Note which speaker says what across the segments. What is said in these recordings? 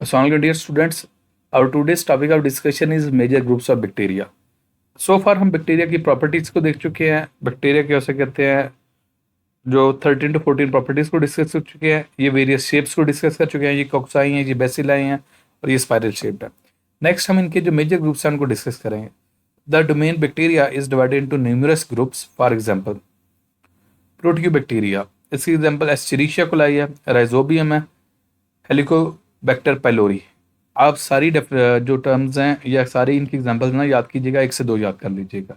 Speaker 1: Assalamualaikum dear students, our today's topic of discussion is major groups of bacteria. So far हम bacteria की properties को देख चुके हैं, बैक्टीरिया कैसे कहते हैं, जो 13 to 14 प्रॉपर्टीज को डिस्कस कर चुके हैं, ये वेरियस शेप्स को डिस्कस कर चुके हैं, ये कॉक्साई हैं, ये बेसिलाई हैं और ये स्पाइरल शेप्ड है. नेक्स्ट हम इनके जो मेजर ग्रुप्स हैं उनको डिस्कस करेंगे. The domain bacteria is divided into numerous groups. For example Proteobacteria, इसकी एग्जांपल एस्चेरिशिया कोलाई है, राइजोबियम है, हेलिकोबैक्टर पाइलोरी. आप सारी जो टर्म्स हैं या सारी इनकी एग्जांपल्स ना याद कीजिएगा, 1 से 2 याद कर लीजिएगा.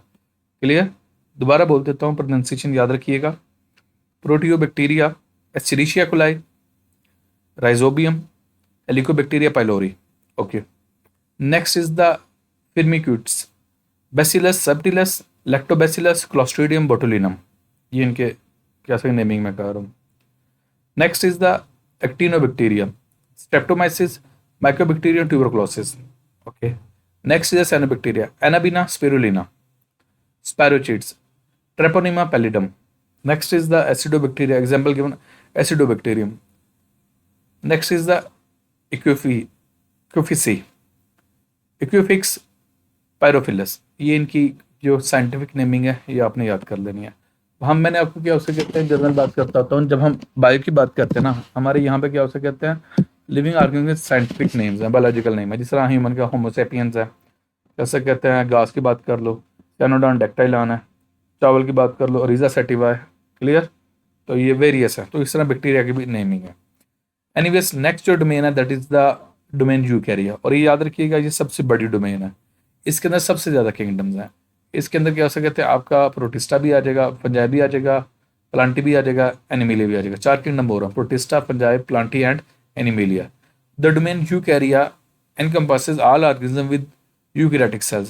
Speaker 1: क्लियर? दोबारा बोल देता हूँ, प्रोनाउंसिएशन याद रखिएगा. Proteobacteria, Escherichia coli, Rhizobium, helicobacteria pylori. Okay. Next is the Firmicutes, Bacillus subtilis, Lactobacillus, Clostridium botulinum. ये इनके कैसे नेमिंग में कह रहा हूँ. Next is the Actinobacterium, Streptomyces, Mycobacterium tuberculosis. Okay. Next is the cyanobacteria, Anabaena spirulina, Spirochetes, Treponema pallidum. Next is the acidobacteria, example given acidobacterium. Next is the Equifici, Equifix pyrophilus. ये इनकी जो scientific naming है ये आपने याद कर लेनी है. मैंने आपको क्या उसे कहते हैं, जनरल बात करता हूँ. जब हम बायो की बात करते हैं ना, हमारे यहाँ पे क्या उसे कहते हैं, लिविंग ऑर्गेनिज्म साइंटिफिक नेम्स हैं, बायोलॉजिकल नेम है. जिस तरह ह्यूमन का होमोसेपियंस है, कैसे कहते हैं, घास की बात कर लो, कैनोडॉन डेक्टाइलॉन है. चावल की बात कर लो, ओरिजा सेटिवा है. क्लियर? तो ये वेरियस है. तो इस तरह बैक्टीरिया की भी नेमिंग है. एनीवेज, नेक्स्ट जो डोमेन है दैट इज द डोमेन यूकैरिया. और ये याद रखिएगा, ये सबसे बड़ी डोमेन है. इसके अंदर सबसे ज़्यादा किंगडम्स हैं. इसके अंदर क्या हो सकते हैं, आपका प्रोटिस्टा भी आ जाएगा, फंजाई भी आ जाएगा, प्लांटी भी आ जाएगा, एनिमेलिया भी आ जाएगा. 4 किंगडम हो रहा है, protista, fungi, Plantae and Animalia. The domain Eukarya encompasses all organisms with eukaryotic cells,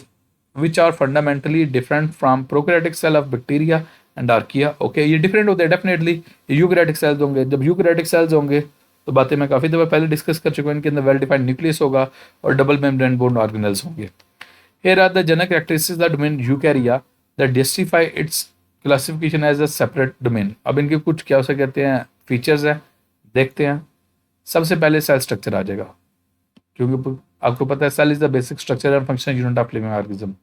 Speaker 1: which are fundamentally different from prokaryotic cell of bacteria and archaea. Okay, ये different होते हैं definitely. eukaryotic cells होंगे. जब eukaryotic cells होंगे तो बातें मैं काफ़ी दफ़ा पहले डिस्कस कर चुका हूँ. इनके अंदर वेल डिफाइंड न्यूक्लियस होगा और डबल मेम्ब्रेन बोन्ड ऑर्गेनेल्स होंगे. Here are the general characteristics of the domain Eukarya that justify its classification as a separate domain. अब इनके कुछ क्या उसे कहते हैं फीचर्स हैं, देखते हैं. सबसे पहले सेल स्ट्रक्चर आ जाएगा, क्योंकि आपको पता है cell is the basic structure and functional unit of living organism.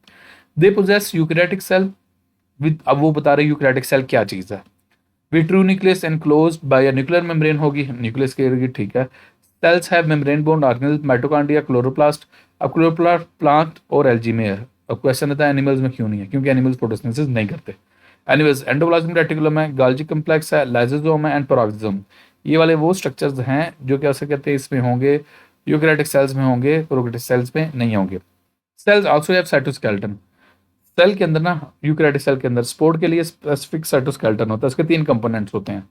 Speaker 1: They possess eukaryotic cell with, अब वो बता रहे यूकैरियोटिक सेल क्या चीज़ है. With true nucleus enclosed by a nuclear membrane होगी, न्यूक्लियस के इर्द, ठीक है. Cells have membrane bound organelles, mitochondria, chloroplast. अब क्लोरोप्लास्ट प्लांट और एल्गी में है. अब क्वेश्चन आता है एनिमल्स में क्यों नहीं है, क्योंकि एनिमल्स फोटोसिंथेसिस नहीं करते. एनीवेज, एंडोप्लाज्मिक रेटिकुलम है, गाल्जी कम्प्लेक्स है, लाइसोसोम है एंड पेरोक्सिसोम. ये वाले वो स्ट्रक्चर्स हैं जो क्या से कहते हैं इसमें होंगे, यूकैरियोटिक सेल्स में होंगे, प्रोकैरियोटिक सेल्स में नहीं होंगे. Cells also have cytoskeleton. Cell के अंदर ना, यूकैरियोटिक सेल के अंदर स्पोर के लिए स्पेसिफिक साइटोस्केलेटन होता है. उसके 3 कंपोनेंट्स होते हैं.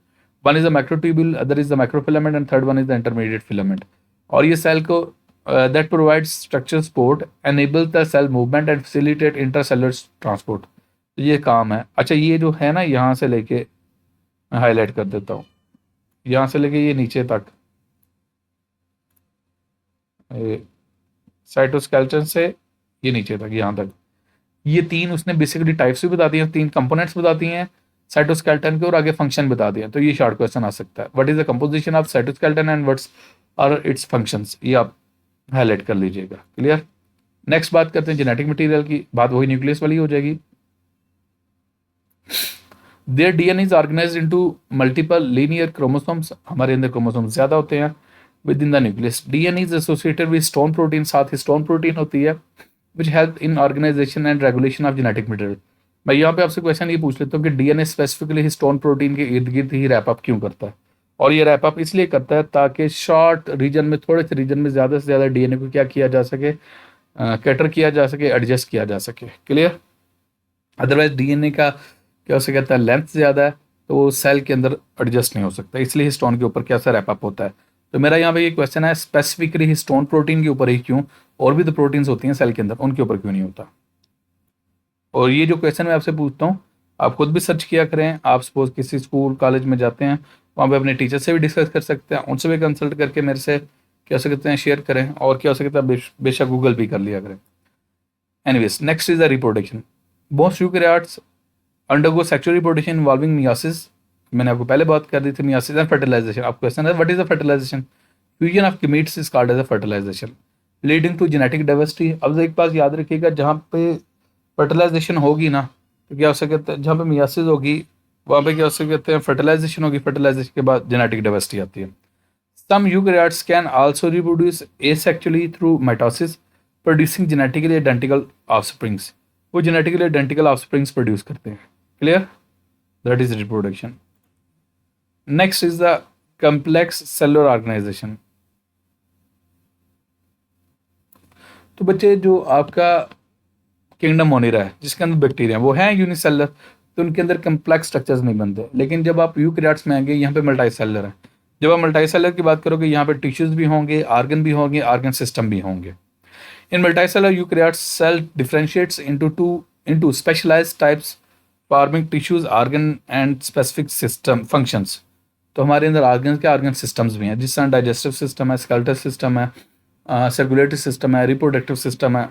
Speaker 1: One is the microtubule, other is the microfilament and third one is the intermediate filament. और ये सेल को that provides structure support, enable the cell movement and facilitate intercellular transport. ये काम है. अच्छा, ये जो है ना, यहाँ से लेके मैं हाईलाइट कर देता हूँ, यहाँ से लेके ये नीचे तक, साइटोस्केलेटन से ये नीचे तक, यहाँ तक, ये 3 उसने बेसिकली टाइप्स भी बता दी हैं, 3 कंपोनेंट्स बताती हैं साइटोस्केलेटन के, और आगे फंक्शन बता दिया. तो ये शॉर्ट क्वेश्चन आ सकता है. What is the composition of cytoskeleton and what's are its functions, ये आप हाईलाइट कर लीजिएगा. क्लियर? नेक्स्ट बात करते हैं जेनेटिक मटेरियल की. बात वही न्यूक्लियस वाली हो जाएगी. There DNA is organized into multiple linear chromosomes. हमारे अंदर क्रोमोसोम्स ज़्यादा होते हैं within the nucleus. DNA is associated with histone protein, साथ हिस्टोन प्रोटीन होती है which help in organization and regulation of genetic material. मैं यहाँ पे आपसे क्वेश्चन ये पूछ लेता हूँ कि डीएनए स्पेसिफिकली हिस्टोन प्रोटीन के इर्द गिर्द ही रैप अप क्यों करता है. और ये रैप अप इसलिए करता है ताकि शॉर्ट रीजन में, थोड़े से रीजन में ज़्यादा से ज़्यादा डीएनए को क्या किया जा सके, कैटर किया जा सके, एडजस्ट किया जा सके. क्लियर? अदरवाइज डीएनए का क्या उसे कहता है लेंथ ज़्यादा है तो वो सेल के अंदर एडजस्ट नहीं हो सकता, इसलिए हिस्टोन के ऊपर कैसा रैप अप होता है. तो मेरा यहाँ पे ये क्वेश्चन है, स्पेसिफिकली हिस्टोन प्रोटीन के ऊपर ही क्यों, और भी तो प्रोटीन्स होती हैं सेल के अंदर, उनके ऊपर क्यों नहीं होता. और ये जो क्वेश्चन मैं आपसे पूछता हूँ, आप खुद भी सर्च किया करें. आप सपोज किसी स्कूल कॉलेज में जाते हैं, वहाँ पे अपने टीचर से भी डिस्कस कर सकते हैं, उनसे भी कंसल्ट करके मेरे से क्या हो सकते हैं शेयर करें, और क्या हो सकता है बेशक गूगल भी कर लिया करें. Anyways, next is the reproduction. Most eukaryotes undergo sexual reproduction involving meiosis. मैंने आपको पहले बात कर दी थी मियोसिस एंड फर्टिलाइजेशन. अब क्वेश्चन है what is the fertilization. Fusion of gametes is called as a fertilization leading to genetic diversity. अब एक बात याद रखिएगा, जहाँ पे फर्टिलाइजेशन होगी ना तो क्या हो सकता है, जहाँ पे मियासिस होगी वहाँ पे क्या हो सकते हैं, फर्टिलाइजेशन होगी, फर्टिलाइजेशन के बाद जेनेटिक डाइवर्सिटी आती है। Some eukaryotes can also reproduce asexually through mitosis producing genetically identical offsprings. वो जेनेटिकली आइडेंटिकल ऑफस्प्रिंग्स प्रोड्यूस करते हैं। Clear? That is reproduction. Next is the complex cellular organisation. तो बच्चे जो आपका किंगडम मोनिरा है जिसके अंदर बैक्टीरिया वो है यूनिसेलर, तो उनके अंदर कम्प्लेक्स स्ट्रक्चर्स नहीं बनते। लेकिन जब आप यूकैरियोट्स में आएंगे यहाँ पे मल्टी सेलर है। जब आप मल्टी सेलर की बात करोगे यहाँ पे टिश्यूज भी होंगे, आर्गन भी होंगे, आर्गन सिस्टम भी होंगे। In multicellular eukaryotes cell differentiates into specialized types forming tissues, organ and specific system functions। तो हमारे अंदर ऑर्गन के ऑर्गन सिस्टम्स भी हैं, जिस तरह डाइजेस्टिव सिस्टम है, स्केलेटल सिस्टम है, सर्कुलेटरी सिस्टम है, रिप्रोडक्टिव सिस्टम है,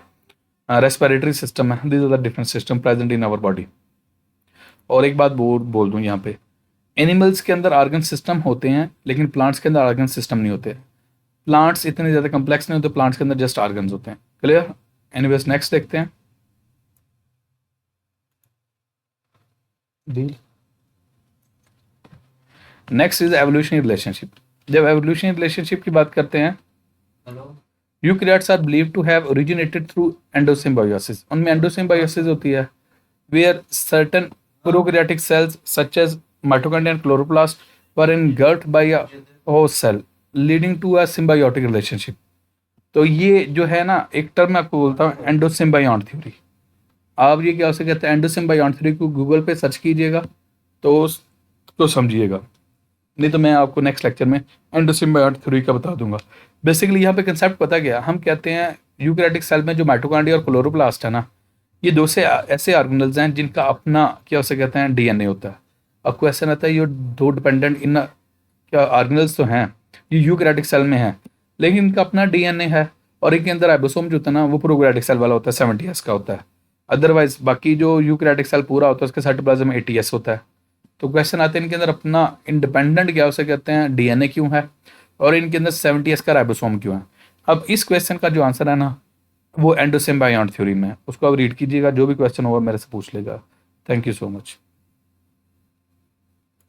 Speaker 1: रेस्पिरेटरी सिस्टम है। These are the different system present in our body. और एक बात बोल दूँ यहाँ पे, एनिमल्स के अंदर ऑर्गन सिस्टम होते हैं लेकिन प्लांट्स के अंदर ऑर्गन सिस्टम नहीं होते। प्लांट्स इतने ज़्यादा कम्प्लेक्स नहीं होते, प्लांट्स के अंदर जस्ट ऑर्गन्स होते हैं। क्लियर? एनीवेज नेक्स्ट देखते हैं। Deal. Next is evolutionary relationship. जब एवोल्यूशनरी रिलेशनशिप की बात करते हैं, eukaryotes are believed to have originated through endosymbiosis. उनमें एंडोसिम्बायोसिस होती है, where certain prokaryotic cells such as mitochondria and chloroplast were engulfed by a host cell leading to a symbiotic relationship। तो ये जो है ना, एक टर्म मैं आपको बोलता हूँ, एंडोसिम्बायोट थ्योरी। आप ये क्या हो सकता है, एंडोसिम्बायोट थ्योरी को गूगल पे सर्च कीजिएगा तो समझिएगा, नहीं तो मैं आपको नेक्स्ट लेक्चर में एंडोसिम्बायोट थ्योरी का बता दूंगा। बेसिकली यहाँ पे कंसेप्ट पता क्या, हम कहते हैं यूकैरियोटिक सेल में जो माइटोकॉन्ड्रिया और क्लोरोप्लास्ट है ना, ये दो से ऐसे ऑर्गेनल्स हैं जिनका अपना क्या उसे कहते हैं डीएनए होता है। अब क्वेश्चन आता है, ये दो डिपेंडेंट इन क्या ऑर्गेनल्स तो हैं, ये यूकैरियोटिक सेल में है लेकिन इनका अपना डीएनए है, और इनके अंदर राइबोसोम जो होता है ना वो प्रोकैरियोटिक सेल वाला होता है, 70s का होता है। अदरवाइज बाकी जो यूकैरियोटिक सेल पूरा होता है उसके साइटोप्लाज्म 80s होता है। तो क्वेश्चन आते हैं इनके अंदर अपना इंडिपेंडेंट क्या उसे कहते हैं डीएनए क्यों है, और इनके अंदर 70s का राइबोसोम क्यों है। अब इस क्वेश्चन का जो आंसर है ना वो एंडोसिम्बायोट थ्योरी में है। उसको आप रीड कीजिएगा, जो भी क्वेश्चन होगा मेरे से पूछ लेगा। Thank you so much.